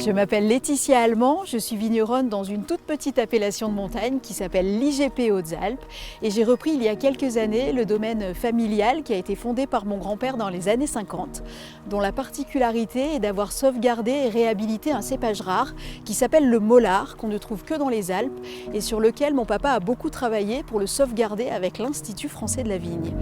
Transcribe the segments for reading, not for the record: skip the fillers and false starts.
Je m'appelle Laetitia Allemand, je suis vigneronne dans une toute petite appellation de montagne qui s'appelle l'IGP Hautes-Alpes et j'ai repris il y a quelques années le domaine familial qui a été fondé par mon grand-père dans les années 50, dont la particularité est d'avoir sauvegardé et réhabilité un cépage rare qui s'appelle le Mollard, qu'on ne trouve que dans les Alpes et sur lequel mon papa a beaucoup travaillé pour le sauvegarder avec l'Institut français de la vigne.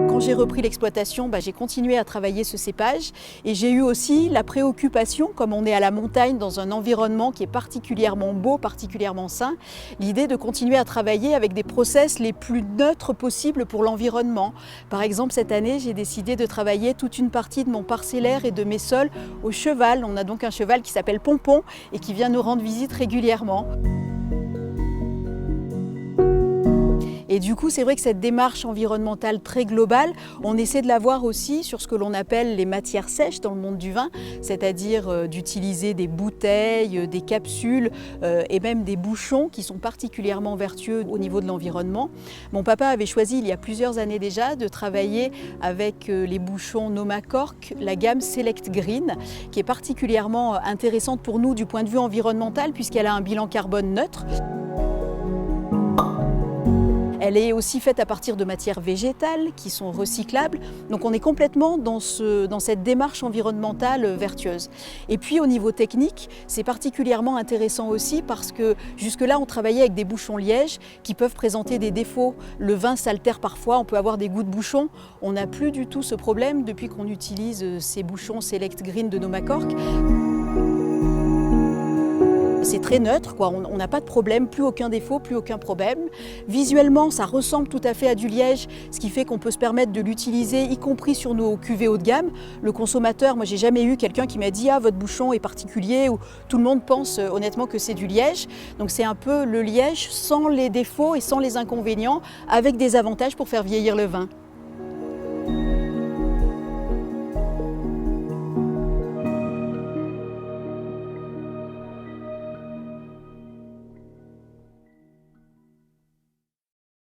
Quand j'ai repris l'exploitation, j'ai continué à travailler ce cépage et j'ai eu aussi la préoccupation, comme on est à la montagne dans un environnement qui est particulièrement beau, particulièrement sain, l'idée de continuer à travailler avec des process les plus neutres possibles pour l'environnement. Par exemple, cette année, j'ai décidé de travailler toute une partie de mon parcellaire et de mes sols au cheval. On a donc un cheval qui s'appelle Pompon et qui vient nous rendre visite régulièrement. Et du coup, c'est vrai que cette démarche environnementale très globale, on essaie de la voir aussi sur ce que l'on appelle les matières sèches dans le monde du vin, c'est-à-dire d'utiliser des bouteilles, des capsules et même des bouchons qui sont particulièrement vertueux au niveau de l'environnement. Mon papa avait choisi il y a plusieurs années déjà de travailler avec les bouchons Nomacork, la gamme Select Green, qui est particulièrement intéressante pour nous du point de vue environnemental puisqu'elle a un bilan carbone neutre. Elle est aussi faite à partir de matières végétales qui sont recyclables. Donc on est complètement dans cette démarche environnementale vertueuse. Et puis au niveau technique, c'est particulièrement intéressant aussi parce que jusque-là on travaillait avec des bouchons liège qui peuvent présenter des défauts. Le vin s'altère parfois, on peut avoir des goûts de bouchon. On n'a plus du tout ce problème depuis qu'on utilise ces bouchons Select Green de Nomacork. C'est très neutre, on n'a pas de problème, plus aucun défaut, plus aucun problème. Visuellement, ça ressemble tout à fait à du liège, ce qui fait qu'on peut se permettre de l'utiliser, y compris sur nos cuvées haut de gamme. Le consommateur, moi j'ai jamais eu quelqu'un qui m'a dit « Ah, votre bouchon est particulier » ou tout le monde pense honnêtement que c'est du liège. Donc c'est un peu le liège sans les défauts et sans les inconvénients, avec des avantages pour faire vieillir le vin.